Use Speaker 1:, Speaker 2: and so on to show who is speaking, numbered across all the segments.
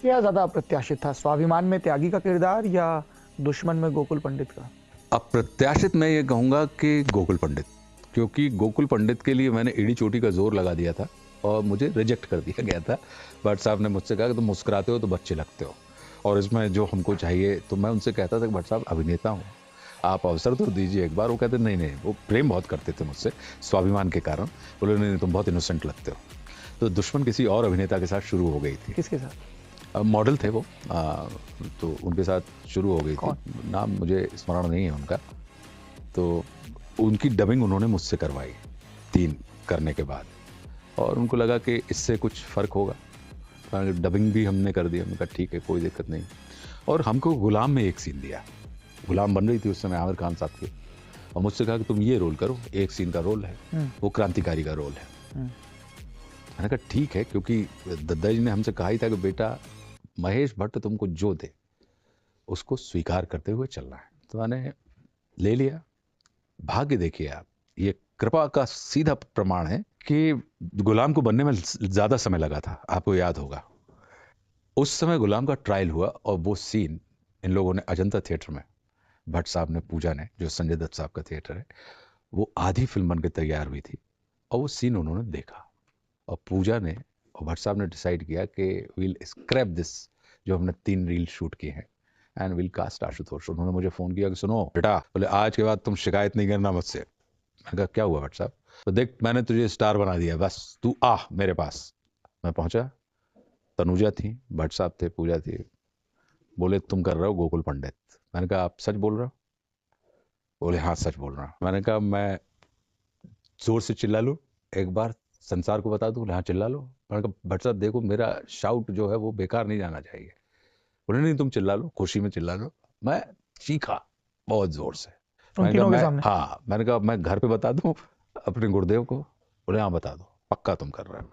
Speaker 1: क्या ज्यादा अप्रत्याशित था, स्वाभिमान में त्यागी का किरदार या दुश्मन में गोकुल पंडित का?
Speaker 2: अप्रत्याशित मैं ये कहूँगा कि गोकुल पंडित, क्योंकि गोकुल पंडित के लिए मैंने एड़ी चोटी का जोर लगा दिया था और मुझे रिजेक्ट कर दिया गया था। भट्ट साहब ने मुझसे कहा कि तुम मुस्कुराते हो तो बच्चे लगते हो और इसमें जो हमको चाहिए, तो मैं उनसे कहता था कि भट्ट साहब अभिनेता हूँ, आप अवसर तो दीजिए एक बार। वो कहते नहीं नहीं, वो प्रेम बहुत करते थे मुझसे स्वाभिमान के कारण। बोले नहीं नहीं, तुम बहुत इनोसेंट लगते हो। तो दुश्मन किसी और अभिनेता के साथ शुरू हो गई थी।
Speaker 1: किसके साथ?
Speaker 2: मॉडल थे वो, तो उनके साथ शुरू हो गई थी।
Speaker 1: कौन?
Speaker 2: नाम मुझे स्मरण नहीं है उनका। तो उनकी डबिंग उन्होंने मुझसे करवाई 3 करने के बाद, और उनको लगा कि इससे कुछ फ़र्क होगा। डबिंग भी हमने कर दी। हमने कहा ठीक है, कोई दिक्कत नहीं। और हमको गुलाम में एक सीन दिया। गुलाम बन रही थी उस समय आमिर खान साहब की, और मुझसे कहा कि तुम ये रोल करो, एक सीन का रोल है, वो क्रांतिकारी का रोल है। मैंने कहा ठीक है, क्योंकि दद्दा जी ने हमसे कहा ही था कि बेटा महेश भट्ट तुमको जो दे उसको स्वीकार करते हुए चलना है। तो मैंने ले लिया। भाग्य देखिए आप, ये कृपा का सीधा प्रमाण है कि गुलाम को बनने में ज्यादा समय लगा था। आपको याद होगा उस समय गुलाम का ट्रायल हुआ, और वो सीन इन लोगों ने अजंता थिएटर में, भट्ट साहब ने, पूजा ने, जो संजय दत्त साहब का थिएटर है, वो आधी फिल्म बन के तैयार हुई थी, और वो सीन उन्होंने देखा। और पूजा ने और भट्ट साहब ने डिसाइड किया कि विल स्क्रैप दिस, जो हमने 3 रील शूट किए हैं, एंड विल कास्ट आशुतोष। उन्होंने मुझे फोन किया कि सुनो बेटा, बोले आज के बाद तुम शिकायत नहीं करना मुझसे। मैंने कहा क्या हुआ भट्ट साहब? तो देख, मैंने तुझे स्टार बना दिया, बस तू आ मेरे पास। मैं पहुंचा। तनुजा थी, भट्ट साहब थे, पूजा थी। बोले तुम कर रहे हो गोकुल पंडित। मैंने कहा आप सच बोल रहे हो? बोले हाँ सच बोल रहा हूँ। मैंने कहा मैं जोर से चिल्ला लूं एक बार, संसार को बता दूं? बोले हाँ चिल्ला लो। मैंने कहा भट्ट साहब देखो, मेरा शाउट जो है वो बेकार नहीं जाना चाहिए। बोले नहीं तुम चिल्ला लो, खुशी में चिल्ला लो। मैं चीखा बहुत जोर से।
Speaker 1: उन
Speaker 2: मैंने कहा
Speaker 1: तीनों के
Speaker 2: मैं,
Speaker 1: सामने?
Speaker 2: हाँ, मैंने कहा मैं घर पे बता दूं अपने गुरुदेव को? बोले हाँ बता दो, पक्का तुम कर रहे हो।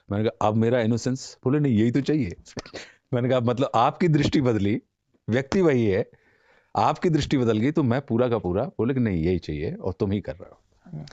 Speaker 2: मैंने कहा अब मेरा इनोसेंस? बोले नहीं यही तो चाहिए। मैंने कहा मतलब आपकी दृष्टि बदली, व्यक्ति वही है, आपकी दृष्टि बदल गई तो मैं पूरा का पूरा। बोले कि नहीं यही चाहिए और तुम ही कर रहे हो।